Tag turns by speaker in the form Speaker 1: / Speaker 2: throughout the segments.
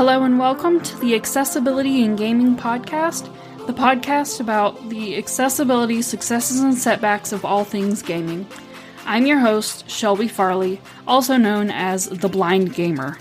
Speaker 1: Hello and welcome to the Accessibility in Gaming podcast, the podcast about the accessibility, successes, and setbacks of all things gaming. I'm your host, Shelby Farley, also known as the Blind Gamer.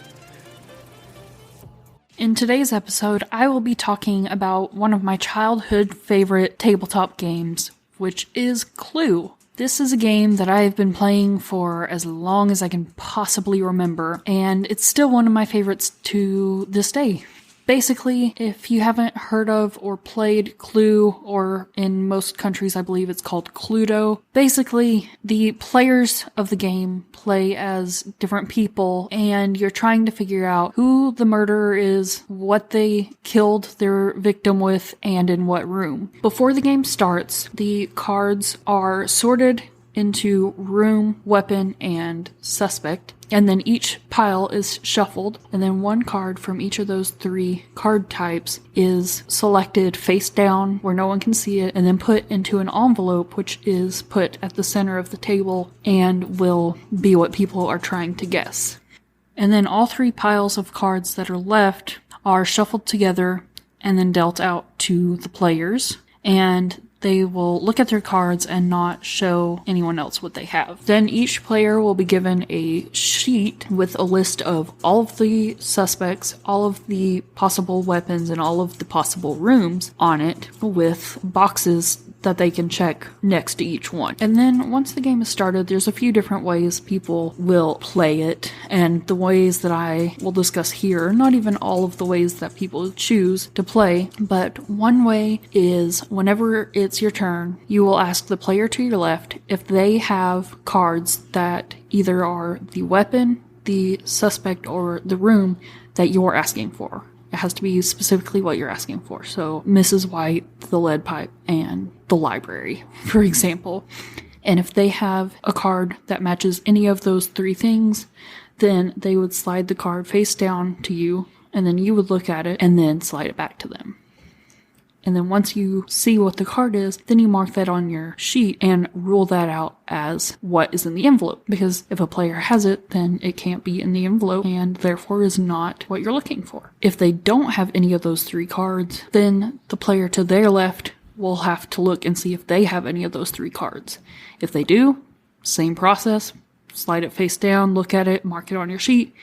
Speaker 1: In today's episode, I will be talking about one of my childhood favorite tabletop games, which is Clue. This is a game that I have been playing for as long as I can possibly remember, and it's still one of my favorites to this day. Basically, if you haven't heard of or played Clue, or in most countries I believe it's called Cluedo, basically the players of the game play as different people and you're trying to figure out who the murderer is, what they killed their victim with, and in what room. Before the game starts, the cards are sorted into room, weapon, and suspect. And then each pile is shuffled, and then one card from each of those three card types is selected face down where no one can see it, and then put into an envelope which is put at the center of the table and will be what people are trying to guess. And then all three piles of cards that are left are shuffled together and then dealt out to the players, and they will look at their cards and not show anyone else what they have. Then each player will be given a sheet with a list of all of the suspects, all of the possible weapons, and all of the possible rooms on it, with boxes that they can check next to each one. And then once the game is started, there's a few different ways people will play it, and the ways that I will discuss here, not even all of the ways that people choose to play, but one way is whenever it's your turn, you will ask the player to your left if they have cards that either are the weapon, the suspect, or the room that you're asking for. It has to be specifically what you're asking for. So Mrs. White, the lead pipe, and the library, for example. And if they have a card that matches any of those three things, then they would slide the card face down to you, and then you would look at it and then slide it back to them. And then once you see what the card is, then you mark that on your sheet and rule that out as what is in the envelope. Because if a player has it, then it can't be in the envelope and therefore is not what you're looking for. If they don't have any of those three cards, then the player to their left will have to look and see if they have any of those three cards. If they do, same process, slide it face down, look at it, mark it on your sheet.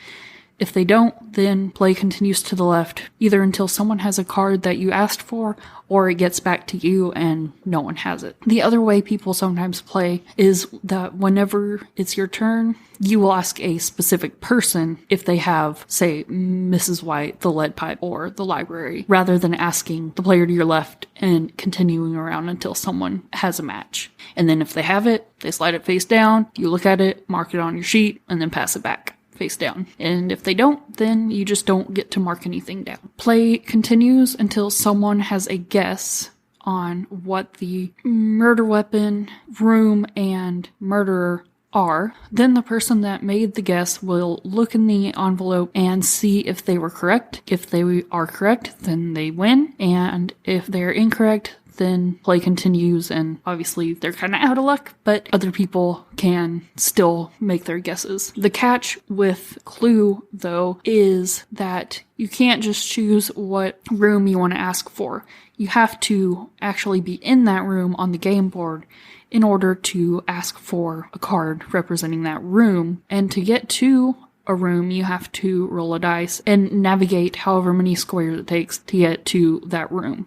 Speaker 1: If they don't, then play continues to the left, either until someone has a card that you asked for, or it gets back to you and no one has it. The other way people sometimes play is that whenever it's your turn, you will ask a specific person if they have, say, Mrs. White, the lead pipe, or the library, rather than asking the player to your left and continuing around until someone has a match. And then if they have it, they slide it face down, you look at it, mark it on your sheet, and then pass it back face down. And if they don't, then you just don't get to mark anything down. Play continues until someone has a guess on what the murder weapon, room, and murderer are. Then the person that made the guess will look in the envelope and see if they were correct. If they are correct, then they win. And if they're incorrect, then play continues, and obviously they're kind of out of luck, but other people can still make their guesses. The catch with Clue, though, is that you can't just choose what room you want to ask for. You have to actually be in that room on the game board in order to ask for a card representing that room. And to get to a room, you have to roll a dice and navigate however many squares it takes to get to that room.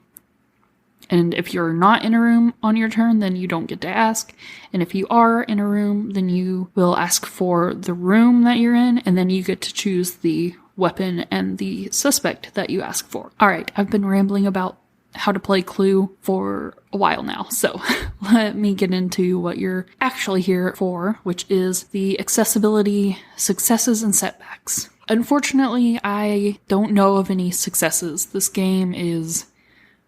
Speaker 1: And if you're not in a room on your turn, then you don't get to ask. And if you are in a room, then you will ask for the room that you're in, and then you get to choose the weapon and the suspect that you ask for. Alright, I've been rambling about how to play Clue for a while now, so let me get into what you're actually here for, which is the accessibility, successes, and setbacks. Unfortunately, I don't know of any successes. This game is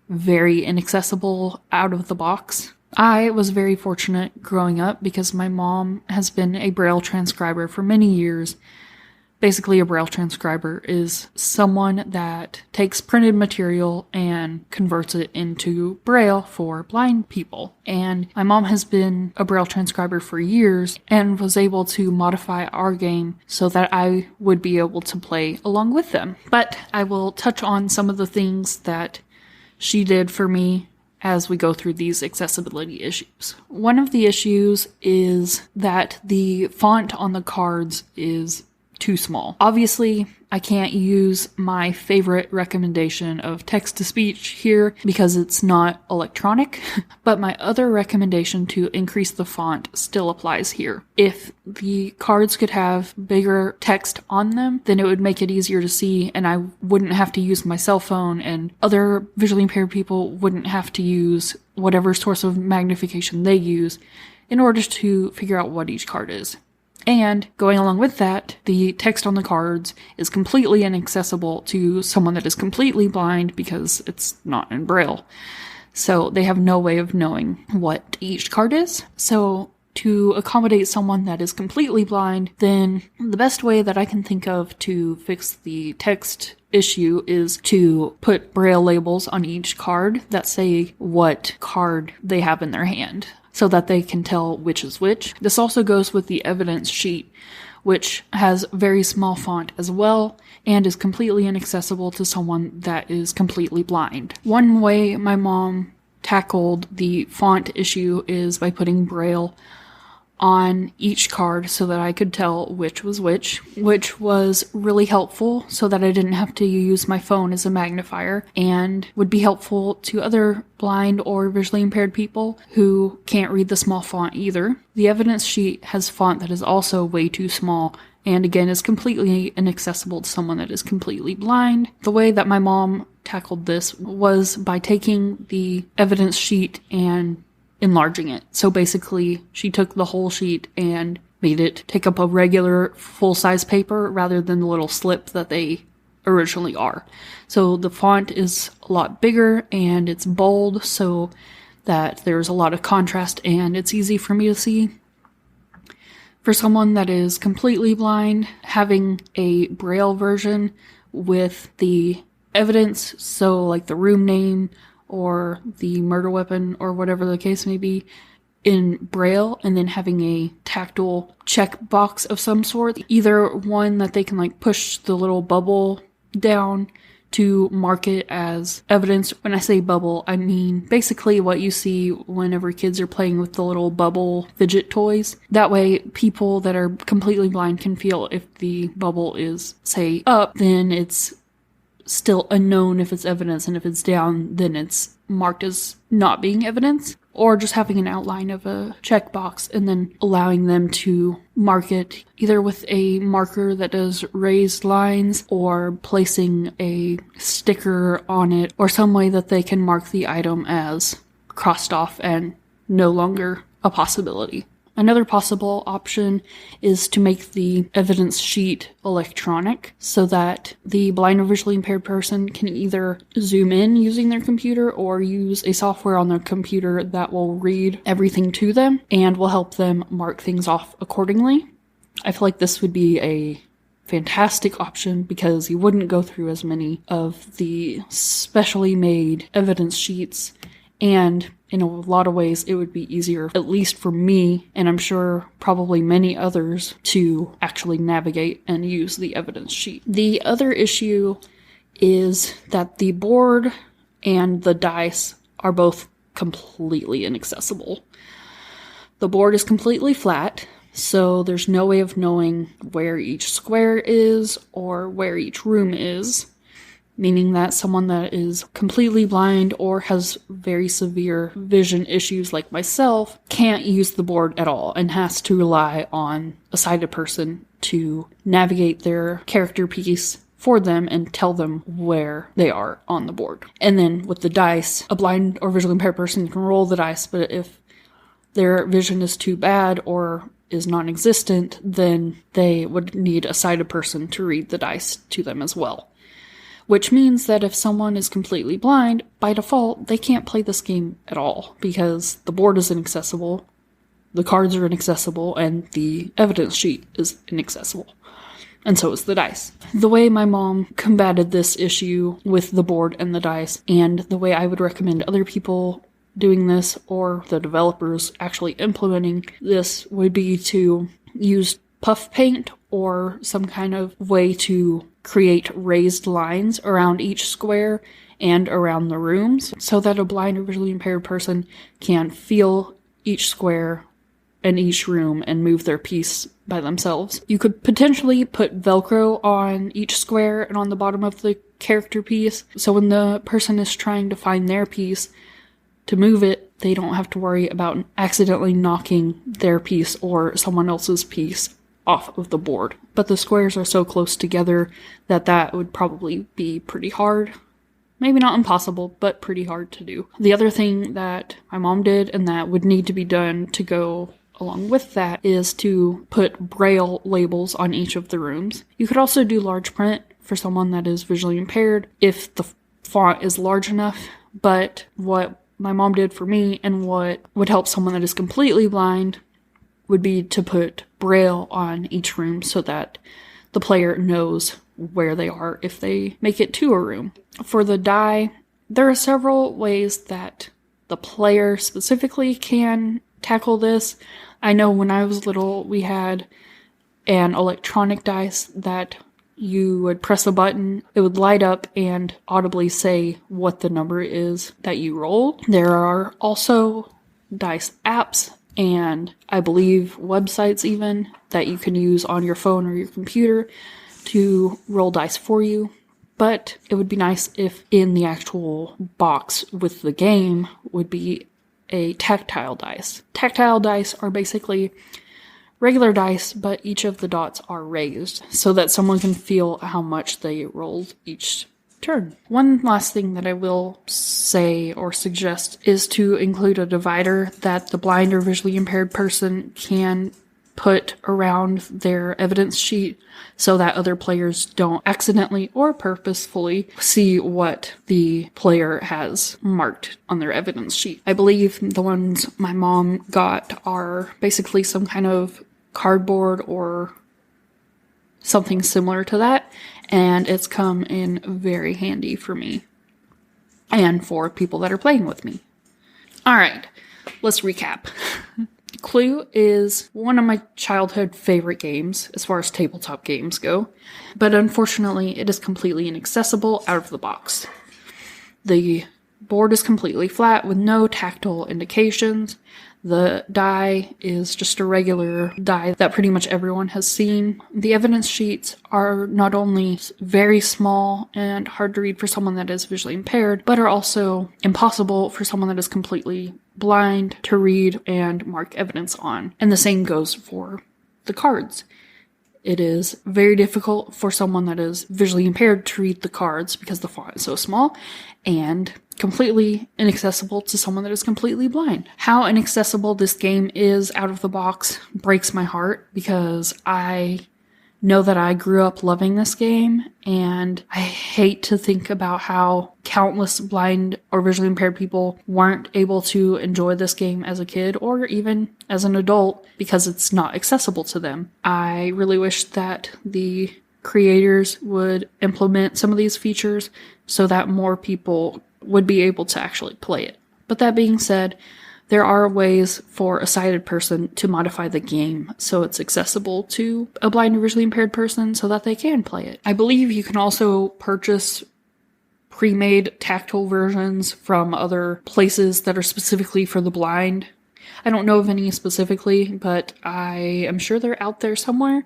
Speaker 1: very inaccessible out of the box. I was very fortunate growing up because my mom has been a Braille transcriber for many years, Basically, a Braille transcriber is someone that takes printed material and converts it into Braille for blind people. And my mom has been a Braille transcriber for years and was able to modify our game so that I would be able to play along with them. But I will touch on some of the things that she did for me as we go through these accessibility issues. One of the issues is that the font on the cards is too small. Obviously, I can't use my favorite recommendation of text-to-speech here because it's not electronic, but my other recommendation to increase the font still applies here. If the cards could have bigger text on them, then it would make it easier to see, and I wouldn't have to use my cell phone, and other visually impaired people wouldn't have to use whatever source of magnification they use in order to figure out what each card is. And going along with that, the text on the cards is completely inaccessible to someone that is completely blind because it's not in Braille. So they have no way of knowing what each card is. So to accommodate someone that is completely blind, then the best way that I can think of to fix the text issue is to put Braille labels on each card that say what card they have in their hand, so that they can tell which is which. This also goes with the evidence sheet, which has very small font as well, and is completely inaccessible to someone that is completely blind. One way my mom tackled the font issue is by putting Braille on each card so that I could tell which was which was really helpful so that I didn't have to use my phone as a magnifier, and would be helpful to other blind or visually impaired people who can't read the small font either. The evidence sheet has font that is also way too small, and again is completely inaccessible to someone that is completely blind. The way that my mom tackled this was by taking the evidence sheet and enlarging it. So basically, she took the whole sheet and made it take up a regular full-size paper rather than the little slip that they originally are. So the font is a lot bigger and it's bold so that there's a lot of contrast and it's easy for me to see. For someone that is completely blind, having a Braille version with the evidence, so like the room name or the murder weapon or whatever the case may be, in Braille, and then having a tactile checkbox of some sort, either one that they can like push the little bubble down to mark it as evidence. When I say bubble, I mean basically what you see whenever kids are playing with the little bubble fidget toys. That way, people that are completely blind can feel if the bubble is, say, up, then it's still unknown if it's evidence, and if it's down, then it's marked as not being evidence. Or just having an outline of a checkbox and then allowing them to mark it either with a marker that does raised lines or placing a sticker on it, or some way that they can mark the item as crossed off and no longer a possibility. Another possible option is to make the evidence sheet electronic so that the blind or visually impaired person can either zoom in using their computer or use a software on their computer that will read everything to them and will help them mark things off accordingly. I feel like this would be a fantastic option because you wouldn't go through as many of the specially made evidence sheets, and in a lot of ways, it would be easier, at least for me, and I'm sure probably many others, to actually navigate and use the evidence sheet. The other issue is that the board and the dice are both completely inaccessible. The board is completely flat, so there's no way of knowing where each square is or where each room is, meaning that someone that is completely blind or has very severe vision issues like myself can't use the board at all and has to rely on a sighted person to navigate their character piece for them and tell them where they are on the board. And then with the dice, a blind or visually impaired person can roll the dice, but if their vision is too bad or is non-existent, then they would need a sighted person to read the dice to them as well. Which means that if someone is completely blind, by default, they can't play this game at all, because the board is inaccessible, the cards are inaccessible, and the evidence sheet is inaccessible. and so is the dice. The way my mom combated this issue with the board and the dice, and the way I would recommend other people doing this, or the developers actually implementing this, would be to use puff paint or some kind of way to create raised lines around each square and around the rooms so that a blind or visually impaired person can feel each square in each room and move their piece by themselves. You could potentially put Velcro on each square and on the bottom of the character piece, so when the person is trying to find their piece to move it, they don't have to worry about accidentally knocking their piece or someone else's piece off of the board. But the squares are so close together that would probably be pretty hard. Maybe not impossible, but pretty hard to do. The other thing that my mom did, and that would need to be done to go along with that, is to put Braille labels on each of the rooms. You could also do large print for someone that is visually impaired if the font is large enough, but what my mom did for me, and what would help someone that is completely blind, would be to put Braille on each room so that the player knows where they are if they make it to a room. For the die, there are several ways that the player specifically can tackle this. I know when I was little, we had an electronic dice that you would press a button, it would light up and audibly say what the number is that you rolled. There are also dice apps, and I believe websites even, that you can use on your phone or your computer to roll dice for you. But it would be nice if in the actual box with the game would be a tactile dice. Tactile dice are basically regular dice, but each of the dots are raised so that someone can feel how much they rolled each turn. One last thing that I will say or suggest is to include a divider that the blind or visually impaired person can put around their evidence sheet so that other players don't accidentally or purposefully see what the player has marked on their evidence sheet. I believe the ones my mom got are basically some kind of cardboard or something similar to that, and it's come in very handy for me and for people that are playing with me. Alright, let's recap. Clue is one of my childhood favorite games as far as tabletop games go, but unfortunately it is completely inaccessible out of the box. The board is completely flat with no tactile indications. The die is just a regular die that pretty much everyone has seen. The evidence sheets are not only very small and hard to read for someone that is visually impaired, but are also impossible for someone that is completely blind to read and mark evidence on. And the same goes for the cards. It is very difficult for someone that is visually impaired to read the cards because the font is so small, and completely inaccessible to someone that is completely blind. How inaccessible this game is out of the box breaks my heart, because I know that I grew up loving this game, and I hate to think about how countless blind or visually impaired people weren't able to enjoy this game as a kid or even as an adult because it's not accessible to them. I really wish that the creators would implement some of these features so that more people would be able to actually play it. But that being said, there are ways for a sighted person to modify the game so it's accessible to a blind or visually impaired person so that they can play it. I believe you can also purchase pre-made tactile versions from other places that are specifically for the blind. I don't know of any specifically, but I am sure they're out there somewhere.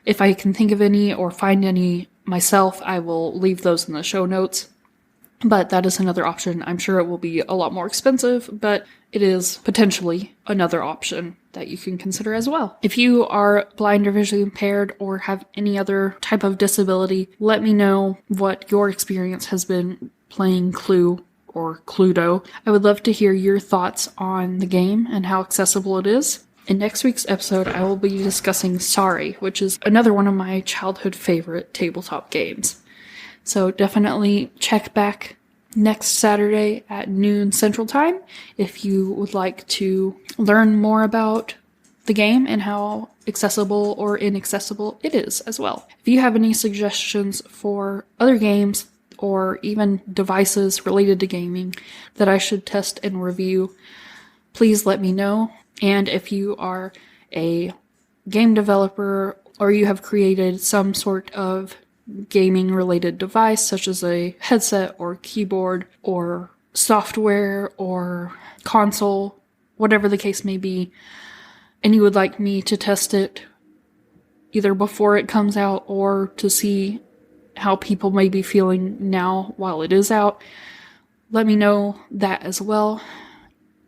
Speaker 1: If I can think of any or find any myself, I will leave those in the show notes. But that is another option. I'm sure it will be a lot more expensive, but it is potentially another option that you can consider as well. If you are blind or visually impaired or have any other type of disability, let me know what your experience has been playing Clue or Cluedo. I would love to hear your thoughts on the game and how accessible it is. In next week's episode, I will be discussing Sorry, which is another one of my childhood favorite tabletop games. So definitely check back next Saturday at noon Central Time if you would like to learn more about the game and how accessible or inaccessible it is as well. If you have any suggestions for other games or even devices related to gaming that I should test and review, please let me know. And if you are a game developer or you have created some sort of gaming related device such as a headset or keyboard or software or console, whatever the case may be, and you would like me to test it either before it comes out or to see how people may be feeling now while it is out, let me know that as well.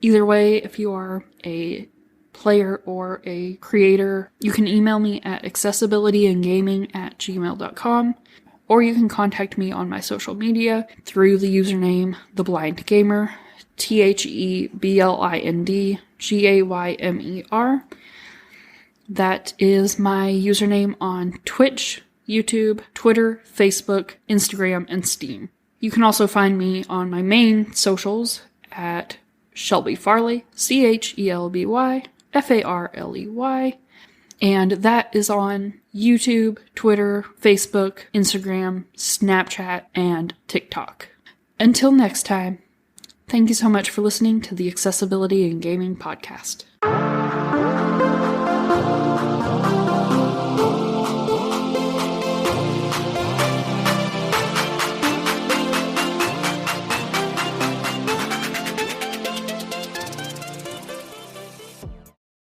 Speaker 1: Either way, if you are a player or a creator, you can email me at accessibilityandgaming@gmail.com, or you can contact me on my social media through the username TheBlindGamer, TheBlindGaymer. That is my username on Twitch, YouTube, Twitter, Facebook, Instagram, and Steam. You can also find me on my main socials at Shelby Farley, ChelbyFarley, and that is on YouTube, Twitter, Facebook, Instagram, Snapchat, and TikTok. Until next time, thank you so much for listening to the Accessibility and Gaming Podcast.